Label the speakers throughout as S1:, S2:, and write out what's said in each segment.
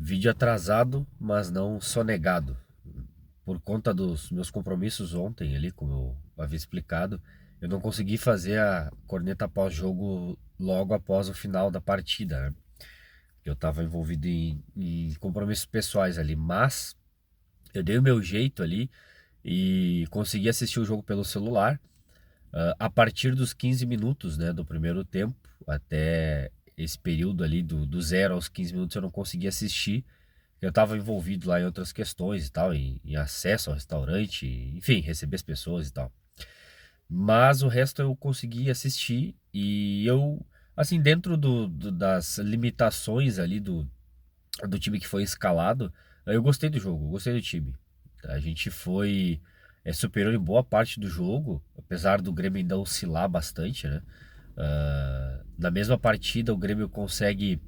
S1: Vídeo atrasado, mas não sonegado. Por conta dos meus compromissos ontem ali, como eu havia explicado, eu não consegui fazer a corneta pós-jogo logo após o final da partida, né? Eu estava envolvido em compromissos pessoais ali, mas eu dei o meu jeito ali e consegui assistir o jogo pelo celular. A partir dos 15 minutos, né, do primeiro tempo, até esse período ali do 0 aos 15 minutos eu não consegui assistir. Eu estava envolvido lá em outras questões e tal, em acesso ao restaurante, enfim, receber as pessoas e tal. Mas o resto eu consegui assistir e eu, assim, dentro das limitações ali do time que foi escalado, eu gostei do jogo, eu gostei do time. A gente foi superior em boa parte do jogo, apesar do Grêmio ainda oscilar bastante, né? Na mesma partida, o Grêmio consegue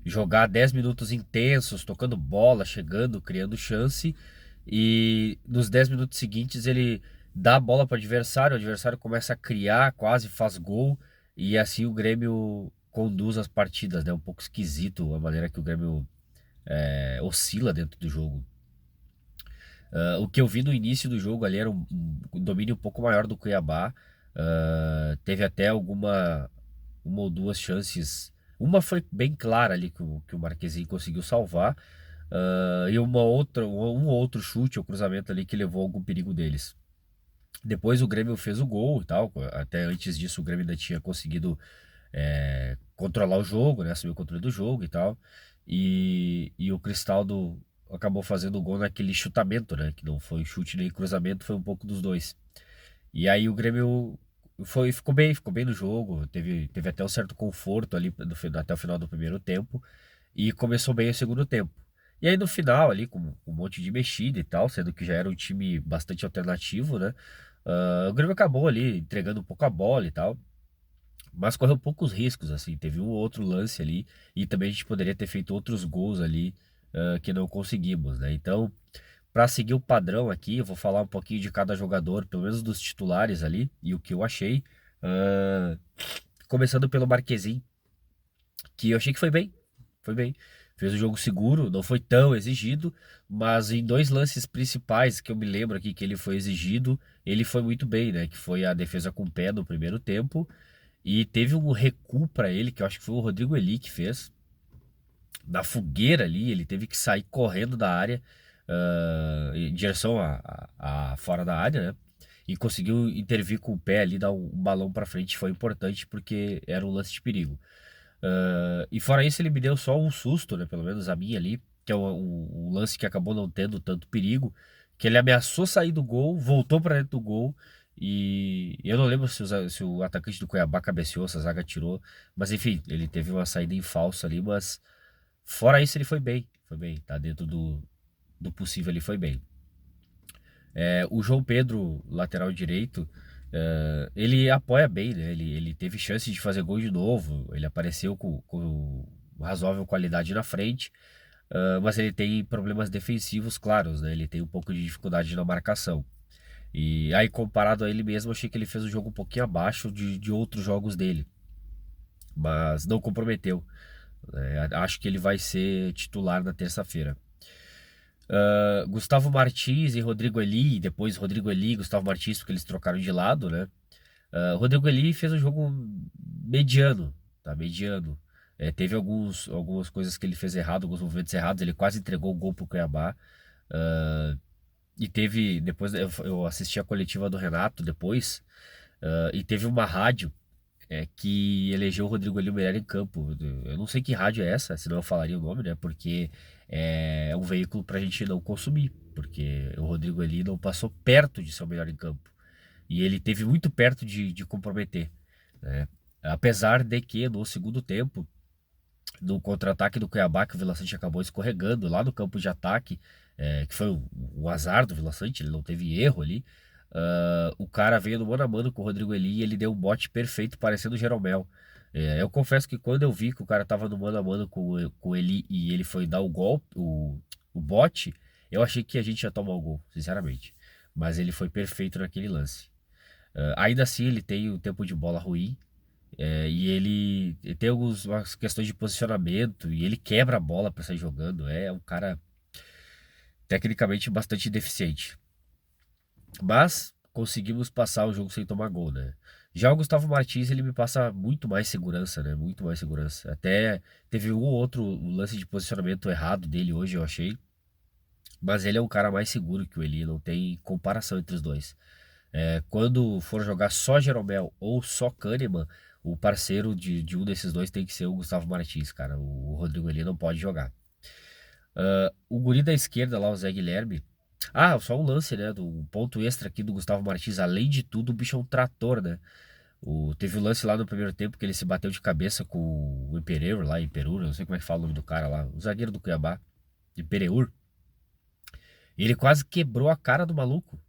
S1: jogar 10 minutos intensos, tocando bola, chegando, criando chance, e nos 10 minutos seguintes ele dá a bola para o adversário começa a criar, quase faz gol, e assim o Grêmio conduz as partidas, né? Um pouco esquisito a maneira que o Grêmio oscila dentro do jogo. O que eu vi no início do jogo ali era um domínio um pouco maior do Cuiabá. Teve até uma ou duas chances. Uma foi bem clara ali que o Marquezinho conseguiu salvar. E um outro chute ou cruzamento ali que levou algum perigo deles. Depois o Grêmio fez o gol e tal. Até antes disso o Grêmio ainda tinha conseguido controlar o jogo, né? Assumir o controle do jogo e tal. E o Cristaldo acabou fazendo o gol naquele chutamento, né? Que não foi chute nem cruzamento, foi um pouco dos dois. E aí o Grêmio ficou bem no jogo, teve até um certo conforto ali até o final do primeiro tempo e começou bem o segundo tempo. E aí no final ali, com um monte de mexida e tal, sendo que já era um time bastante alternativo, né? O Grêmio acabou ali entregando um pouco a bola e tal, mas correu poucos riscos, assim, teve um ou outro lance ali e também a gente poderia ter feito outros gols ali, que não conseguimos, né? Então, para seguir o padrão aqui, eu vou falar um pouquinho de cada jogador, pelo menos dos titulares ali, e o que eu achei. Ah, Começando pelo Marquezin, que eu achei que foi bem. Foi bem. Fez o jogo seguro, não foi tão exigido, mas em dois lances principais que eu me lembro aqui que ele foi exigido, ele foi muito bem, né? Que foi a defesa com o pé no primeiro tempo, e teve um recuo para ele, que eu acho que foi o Rodrigo Eli que fez. Na fogueira ali, ele teve que sair correndo da área, em direção a fora da área, né? E conseguiu intervir com o pé ali, dar um balão para frente, foi importante porque era um lance de perigo. E fora isso, ele me deu só um susto, né? Pelo menos a minha ali, que é um lance que acabou não tendo tanto perigo, que ele ameaçou sair do gol, voltou para dentro do gol. E eu não lembro se o atacante do Cuiabá cabeceou, se a zaga tirou, mas enfim, ele teve uma saída em falso ali, mas fora isso, ele foi bem, tá dentro do possível, ele foi bem. O João Pedro, lateral direito, ele apoia bem, né? Ele teve chance de fazer gol de novo, ele apareceu com razoável qualidade na frente, mas ele tem problemas defensivos claros, né? Ele tem um pouco de dificuldade na marcação. E aí, comparado a ele mesmo, eu achei que ele fez o jogo um pouquinho abaixo de outros jogos dele, mas não comprometeu. Acho que ele vai ser titular na terça-feira. Gustavo Martins e Rodrigo Eli, depois Rodrigo Eli e Gustavo Martins, porque eles trocaram de lado, né? Rodrigo Eli fez um jogo mediano, tá? Mediano. Teve algumas coisas que ele fez errado, alguns movimentos errados, ele quase entregou o gol pro Cuiabá. E teve, depois eu assisti a coletiva do Renato depois, e teve uma rádio que elegeu o Rodrigo Eli o melhor em campo. Eu não sei que rádio é essa, senão eu falaria o nome, né? Porque é um veículo pra gente não consumir, porque o Rodrigo Eli não passou perto de ser o melhor em campo. E ele teve muito perto de comprometer, né? Apesar de que no segundo tempo, no contra-ataque do Cuiabá, que o Vila Sante acabou escorregando lá no campo de ataque, que foi um azar do Vila Sante, ele não teve erro ali. O cara veio no mano a mano com o Rodrigo Eli e ele deu um bote perfeito, parecendo o Jeromel. Eu confesso que quando eu vi que o cara tava no mano a mano com o Eli e ele foi dar o golpe, o bote, eu achei que a gente ia tomar o gol, sinceramente. Mas ele foi perfeito naquele lance. Ainda assim, ele tem um tempo de bola ruim. E ele tem algumas questões de posicionamento e ele quebra a bola para sair jogando. É um cara tecnicamente bastante deficiente. Mas conseguimos passar o jogo sem tomar gol, né? Já o Gustavo Martins, ele me passa muito mais segurança, né? Muito mais segurança. Até teve um ou outro lance de posicionamento errado dele hoje, eu achei. Mas ele é um cara mais seguro que o Eli, não tem comparação entre os dois. Quando for jogar só Jeromel ou só Kahneman, o parceiro de um desses dois tem que ser o Gustavo Martins, cara. O Rodrigo Eli não pode jogar. O guri da esquerda lá, o Zé Guilherme. Ah, só um lance, né? Do ponto extra aqui do Gustavo Martins. Além de tudo, o bicho é um trator, né? Teve o lance lá no primeiro tempo que ele se bateu de cabeça com o Impereur lá, Imperur, eu não sei como é que fala o nome do cara lá, o zagueiro do Cuiabá, Impereur. Ele quase quebrou a cara do maluco.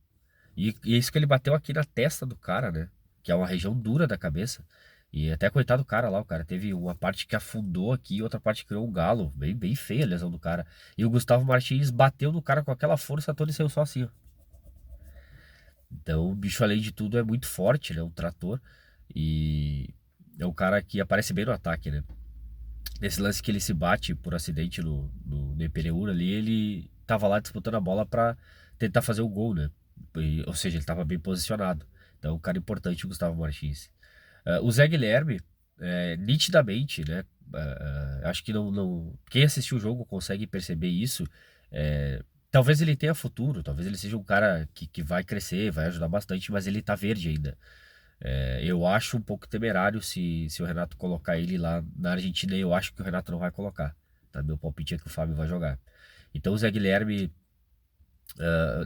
S1: E é isso que ele bateu aqui na testa do cara, né? Que é uma região dura da cabeça. E até coitado do cara lá, o cara teve uma parte que afundou aqui e outra parte que criou um galo. Bem, bem feia a lesão do cara. E o Gustavo Martins bateu no cara com aquela força toda e saiu só assim, ó. Então o bicho, além de tudo, é muito forte, né? Um trator. E é um cara que aparece bem no ataque, né? Nesse lance que ele se bate por acidente no Epeneura ali, ele tava lá disputando a bola pra tentar fazer o gol, né? Ou seja, ele tava bem posicionado. Então, um cara importante, o Gustavo Martins. O Zé Guilherme, nitidamente, né? Acho que quem assistiu o jogo consegue perceber isso. Talvez ele tenha futuro, talvez ele seja um cara que vai crescer, vai ajudar bastante, mas ele tá verde ainda. Eu acho um pouco temerário se o Renato colocar ele lá na Argentina. Eu acho que o Renato não vai colocar. Tá? Meu palpite é que o Fábio vai jogar. Então o Zé Guilherme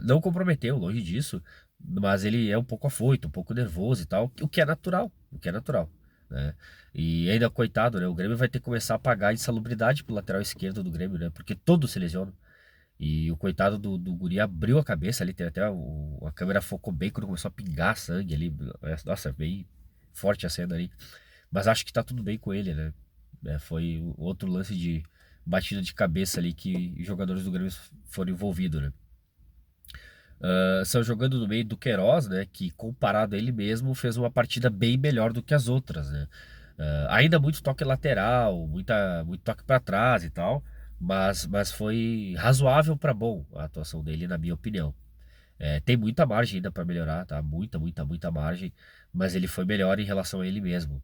S1: não comprometeu, longe disso, mas ele é um pouco afoito, um pouco nervoso e tal, o que é natural, o que é natural, né? E ainda, coitado, né? O Grêmio vai ter que começar a pagar a insalubridade pro lateral esquerdo do Grêmio, né? Porque todos se lesionam. E o coitado do guri abriu a cabeça ali, tem até a câmera focou bem quando começou a pingar sangue ali. Nossa, bem forte a cena ali. Mas acho que tá tudo bem com ele, né? Foi outro lance de batida de cabeça ali que os jogadores do Grêmio foram envolvidos, né? São jogando no meio do Queiroz, né? Que comparado a ele mesmo fez uma partida bem melhor do que as outras, né? Ainda muito toque lateral, muito toque para trás e tal, mas foi razoável para bom a atuação dele, na minha opinião. Tem muita margem ainda para melhorar, tá? Muita, muita, muita margem, mas ele foi melhor em relação a ele mesmo.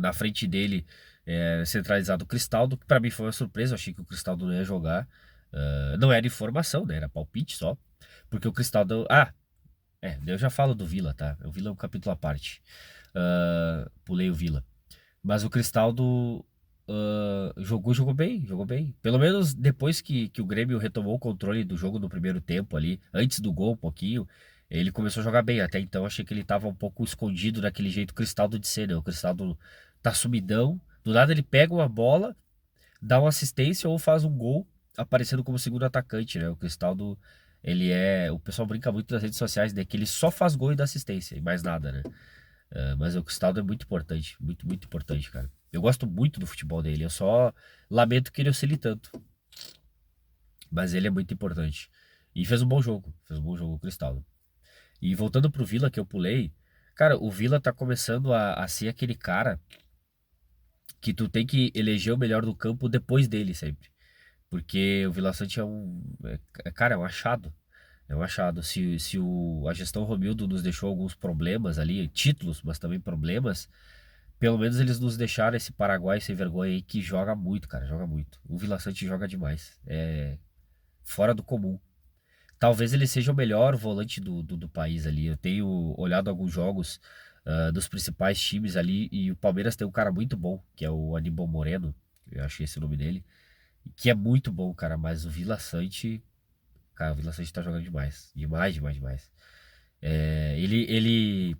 S1: Na frente dele, centralizado o Cristaldo, que para mim foi uma surpresa, eu achei que o Cristaldo não ia jogar. Não era informação, né? Era palpite só. Porque o Cristaldo. Eu já falo do Vila, tá? O Vila é um capítulo à parte. Pulei o Vila. Mas o Cristaldo jogou bem, jogou bem. Pelo menos depois que o Grêmio retomou o controle do jogo no primeiro tempo ali, antes do gol um pouquinho, ele começou a jogar bem. Até então achei que ele tava um pouco escondido daquele jeito Cristaldo de ser, né? O Cristaldo tá sumidão. Do nada ele pega uma bola, dá uma assistência ou faz um gol, aparecendo como segundo atacante, né? O Cristaldo, o pessoal brinca muito nas redes sociais de que ele só faz gol e dá assistência, e mais nada, né? Mas o Cristaldo é muito importante, muito, muito importante, cara. Eu gosto muito do futebol dele, eu só lamento que ele oscile tanto. Mas ele é muito importante. E fez um bom jogo o Cristaldo. E voltando pro Vila que eu pulei, cara, o Vila tá começando a ser aquele cara que tu tem que eleger o melhor do campo depois dele sempre. Porque o Vila Sante cara, é um achado. É um achado. Se a gestão Romildo nos deixou alguns problemas ali, títulos, mas também problemas, pelo menos eles nos deixaram esse Paraguai sem vergonha aí que joga muito, cara, joga muito. O Vila Sante joga demais. É fora do comum. Talvez ele seja o melhor volante do país ali. Eu tenho olhado alguns jogos dos principais times ali e o Palmeiras tem um cara muito bom, que é o Aníbal Moreno. Eu achei esse o nome dele. Que é muito bom, cara, mas o Vila Sante. Cara, o Vila Sante tá jogando demais. Demais, demais, demais. Ele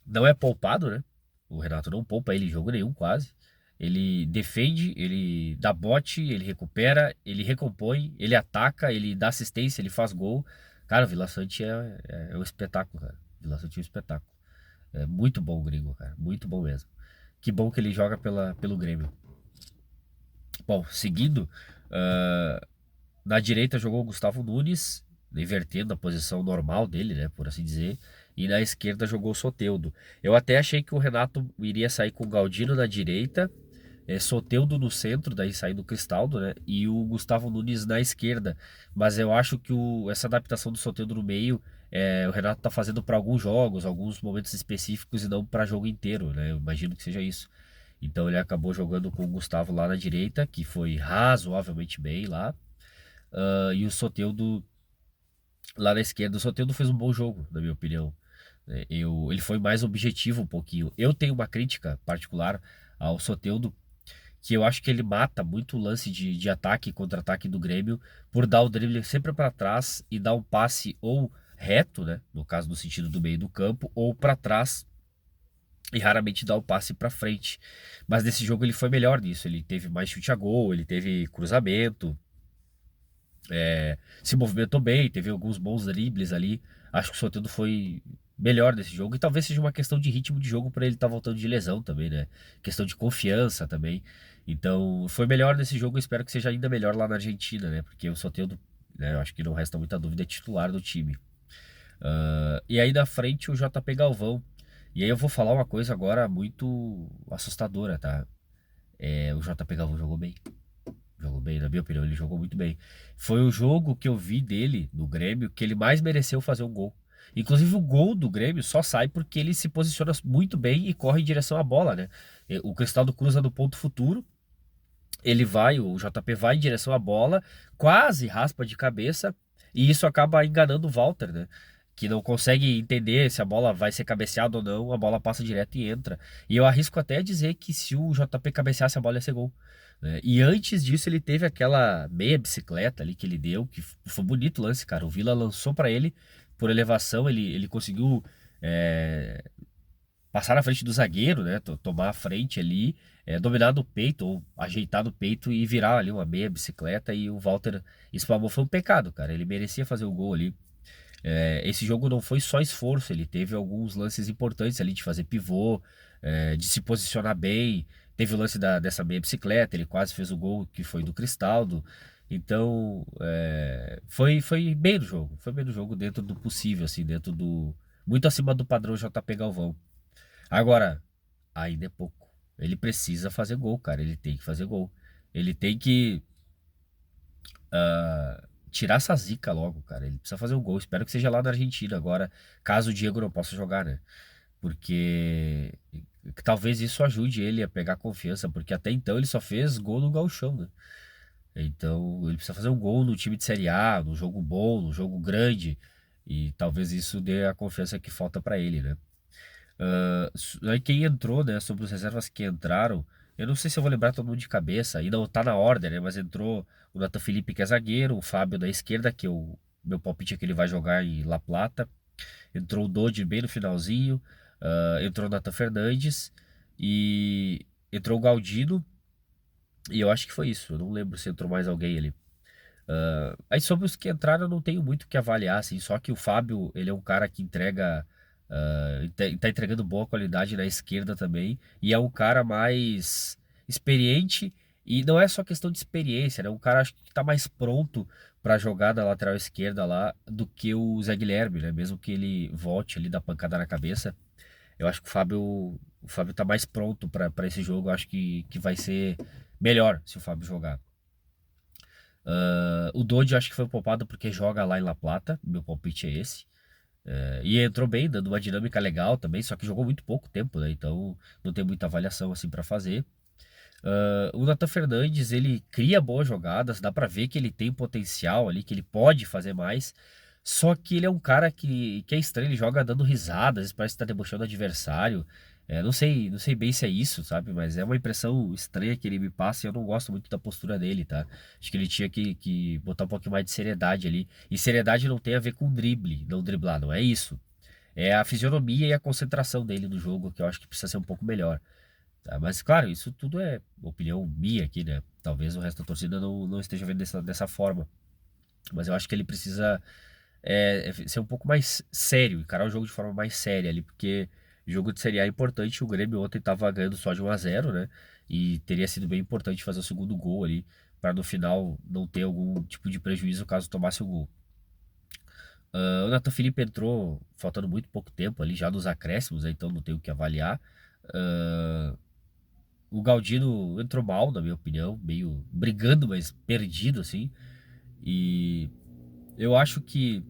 S1: não é poupado, né? O Renato não poupa ele em jogo nenhum, quase. Ele defende, ele dá bote, ele recupera, ele recompõe, ele ataca, ele dá assistência, ele faz gol. Cara, o Vila Sante é um espetáculo, cara. O Vila Sante é um espetáculo. É muito bom o gringo, cara. Muito bom mesmo. Que bom que ele joga pelo Grêmio. Bom, seguindo, ah, na direita jogou o Gustavo Nunes, invertendo a posição normal dele, né, por assim dizer. e na esquerda jogou o Soteldo. Eu até achei que o Renato iria sair com o Galdino na direita, Soteldo no centro, daí saindo o Cristaldo, né? E o Gustavo Nunes na esquerda. Mas eu acho que essa adaptação do Soteldo no meio, o Renato tá fazendo para alguns jogos, alguns momentos específicos e não para jogo inteiro, né? Eu imagino que seja isso. Então ele acabou jogando com o Gustavo lá na direita, que foi razoavelmente bem lá. E o Soteldo lá na esquerda. O Soteldo fez um bom jogo, na minha opinião. Ele foi mais objetivo um pouquinho. Eu tenho uma crítica particular ao Soteldo, que eu acho que ele mata muito o lance de ataque e contra-ataque do Grêmio por dar o drible sempre para trás e dar um passe ou reto, né, no caso no sentido do meio do campo, ou para trás e raramente dar o passe para frente. Mas nesse jogo ele foi melhor nisso, ele teve mais chute a gol, ele teve cruzamento, se movimentou bem, teve alguns bons dribles ali. Acho que o Soteldo foi melhor nesse jogo e talvez seja uma questão de ritmo de jogo para ele estar voltando de lesão também, né? Questão de confiança também. Então, foi melhor nesse jogo, eu espero que seja ainda melhor lá na Argentina, né? Porque o Soteldo, né, eu acho que não resta muita dúvida, é titular do time. E aí na frente o JP Galvão. E aí eu vou falar uma coisa agora muito assustadora, tá? O JP Galvão jogou bem. Jogou bem, na minha opinião, ele jogou muito bem. Foi o jogo que eu vi dele no Grêmio que ele mais mereceu fazer um gol. Inclusive, o gol do Grêmio só sai porque ele se posiciona muito bem e corre em direção à bola, né? O Cristaldo cruza do ponto futuro, ele vai, o JP vai em direção à bola, quase raspa de cabeça, e isso acaba enganando o Walter, né? Que não consegue entender se a bola vai ser cabeceada ou não, a bola passa direto e entra. E eu arrisco até dizer que se o JP cabeceasse, a bola ia ser gol, né? E antes disso, ele teve aquela meia bicicleta ali que ele deu, que foi bonito o lance, cara. O Vila lançou para ele por elevação, ele conseguiu. é, Passar na frente do zagueiro, né? Tomar a frente ali, dominar no peito ou ajeitar no peito e virar ali uma meia bicicleta e o Walter espalmou. Foi um pecado, cara. Ele merecia fazer o gol ali. Esse jogo não foi só esforço, ele teve alguns lances importantes ali de fazer pivô, de se posicionar bem. Teve o lance dessa meia bicicleta, ele quase fez o gol que foi do Cristaldo. Então, foi bem no jogo. Foi bem no jogo dentro do possível, assim, dentro do. Muito acima do padrão JP Galvão. Agora, ainda é pouco. Ele precisa fazer gol, cara. Ele tem que fazer gol. Ele tem que tirar essa zica logo, cara. Ele precisa fazer um gol. Espero que seja lá na Argentina agora, caso o Diego não possa jogar, né? Porque talvez isso ajude ele a pegar confiança, porque até então ele só fez gol no Gauchão, né? Então ele precisa fazer um gol no time de Série A, num jogo bom, num jogo grande, e talvez isso dê a confiança que falta pra ele, né? Aí quem entrou, né, sobre os reservas que entraram, eu não sei se eu vou lembrar todo mundo de cabeça, e não tá na ordem, né, mas entrou o Nathan Felipe, que é zagueiro, o Fábio da esquerda, que meu palpite é que ele vai jogar em La Plata, entrou o Dodi bem no finalzinho, entrou o Nathan Fernandes, e entrou o Galdino, e eu acho que foi isso, eu não lembro se entrou mais alguém ali. Aí sobre os que entraram eu não tenho muito o que avaliar, assim, só que o Fábio, ele é um cara que entrega, tá entregando boa qualidade na esquerda também, e é um cara mais experiente, e não é só questão de experiência, né? Um cara acho que tá mais pronto para jogar na lateral esquerda lá do que o Zé Guilherme, né? Mesmo que ele volte ali da pancada na cabeça, eu acho que o Fábio tá mais pronto para esse jogo, eu acho que vai ser melhor se o Fábio jogar. O Dodge acho que foi poupado porque joga lá em La Plata. Meu palpite é esse. E entrou bem, dando uma dinâmica legal também, só que jogou muito pouco tempo, né? Então não tem muita avaliação assim para fazer. O Nathan Fernandes, ele cria boas jogadas, dá pra ver que ele tem potencial ali, que ele pode fazer mais. Só que ele é um cara que é estranho, ele joga dando risadas, às vezes parece que tá debochando o adversário. Não sei bem se é isso, sabe? Mas é uma impressão estranha que ele me passa e eu não gosto muito da postura dele, tá? Acho que ele tinha que botar um pouquinho mais de seriedade ali. E seriedade não tem a ver com drible, não driblar, não é isso. É a fisionomia e a concentração dele no jogo que eu acho que precisa ser um pouco melhor. Tá? Mas, claro, isso tudo é opinião minha aqui, né? Talvez o resto da torcida não esteja vendo dessa forma. Mas eu acho que ele precisa ser um pouco mais sério, encarar o jogo de forma mais séria ali, porque jogo de Série A é importante. O Grêmio ontem estava ganhando só de 1-0, né? E teria sido bem importante fazer o segundo gol ali, para no final não ter algum tipo de prejuízo caso tomasse o gol. O Nathan Felipe entrou faltando muito pouco tempo ali, já nos acréscimos, né, então não tenho o que avaliar. Ah, o Galdino entrou mal, na minha opinião, meio brigando, mas perdido, assim. E eu acho que,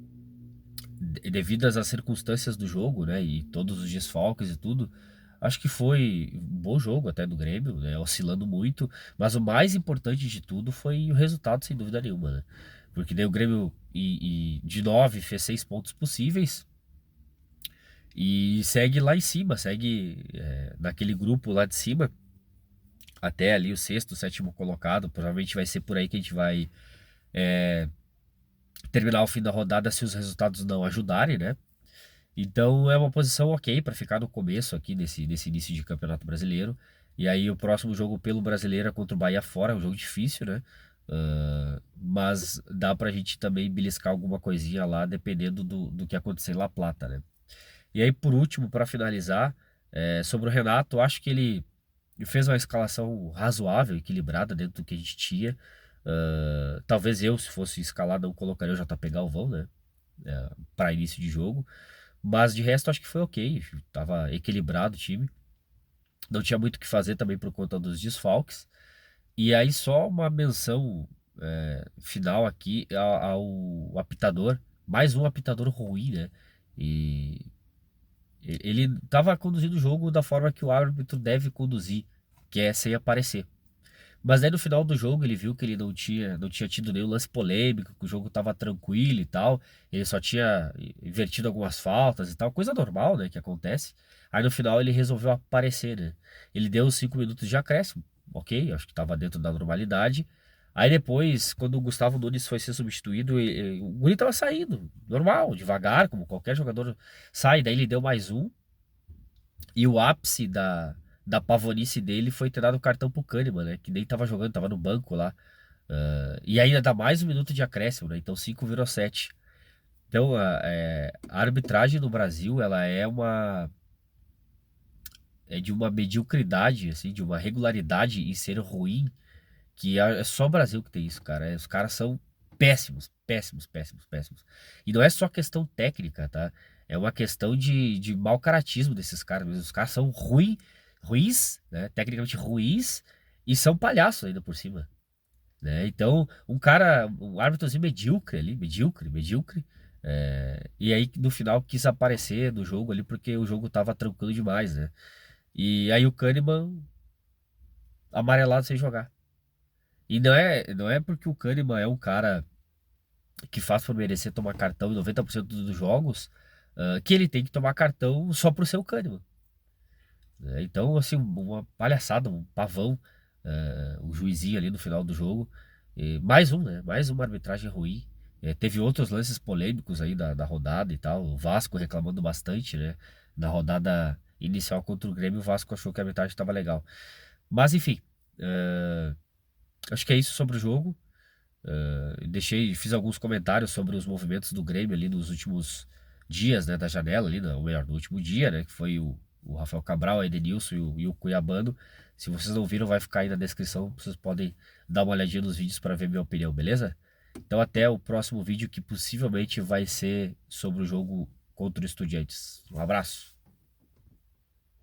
S1: devido às circunstâncias do jogo, né, e todos os desfalques e tudo, acho que foi um bom jogo até do Grêmio, né, oscilando muito, mas o mais importante de tudo foi o resultado, sem dúvida nenhuma, né? Porque daí o Grêmio de 9 fez 6 pontos possíveis e segue lá em cima, segue naquele grupo lá de cima, até ali o sexto, sétimo colocado. Provavelmente vai ser por aí que a gente vai terminar o fim da rodada se os resultados não ajudarem, né? Então é uma posição ok para ficar no começo aqui desse início de Campeonato Brasileiro. E aí o próximo jogo pelo Brasileiro é contra o Bahia fora, é um jogo difícil, né? Mas dá pra gente também beliscar alguma coisinha lá, dependendo do que acontecer em La Plata, né? E aí, por último, para finalizar, sobre o Renato, acho que ele fez uma escalação razoável, equilibrada dentro do que a gente tinha. Talvez eu, se fosse escalar, não colocaria o JP Galvão, né? Para início de jogo. Mas de resto, acho que foi ok. Tava equilibrado o time. Não tinha muito o que fazer também por conta dos desfalques. E aí, só uma menção final aqui ao apitador. Mais um apitador ruim, né? E ele estava conduzindo o jogo da forma que o árbitro deve conduzir, que é sem aparecer. Mas aí no final do jogo ele viu que ele não tinha tido nenhum lance polêmico, que o jogo estava tranquilo e tal. Ele só tinha invertido algumas faltas e tal, coisa normal, né, que acontece. Aí no final ele resolveu aparecer, né? Ele deu os 5 minutos de acréscimo, ok, acho que estava dentro da normalidade. Aí depois, quando o Gustavo Nunes foi ser substituído, o Guri tava saindo, normal, devagar, como qualquer jogador sai. Daí ele deu mais um. E o ápice da pavonice dele foi ter dado o cartão pro Kahneman, né? Que nem tava jogando, tava no banco lá. E ainda dá mais um minuto de acréscimo, né? Então 5 virou 7. Então a arbitragem no Brasil, ela é de uma mediocridade, assim, de uma regularidade em ser ruim, que é só o Brasil que tem isso, cara. Os caras são péssimos, péssimos, péssimos, péssimos. E não é só questão técnica, tá? É uma questão de mau caratismo desses caras mesmo. Os caras são ruins, né? Tecnicamente ruins, e são palhaços ainda por cima, né? Então, um árbitro medíocre ali, medíocre, medíocre. E aí no final quis aparecer no jogo ali porque o jogo tava tranquilo demais, né? E aí o Kahneman amarelado sem jogar. E não é porque o Kahneman é um cara que faz por merecer tomar cartão em 90% dos jogos, que ele tem que tomar cartão só por ser o Kahneman, né? Então, assim, uma palhaçada, um pavão, o juizinho ali no final do jogo. E mais um, né? Mais uma arbitragem ruim. Teve outros lances polêmicos aí da rodada e tal. O Vasco reclamando bastante, né? Na rodada inicial contra o Grêmio, o Vasco achou que a arbitragem estava legal. Mas, enfim, acho que é isso sobre o jogo. Fiz alguns comentários sobre os movimentos do Grêmio ali nos últimos dias, né, da janela ali, ou melhor, no último dia, né, que foi o Rafael Cabral, a Edenilson e o Cuiabano. Se vocês não viram, vai ficar aí na descrição, vocês podem dar uma olhadinha nos vídeos para ver minha opinião, beleza? Então até o próximo vídeo, que possivelmente vai ser sobre o jogo contra o Estudiantes. Um abraço.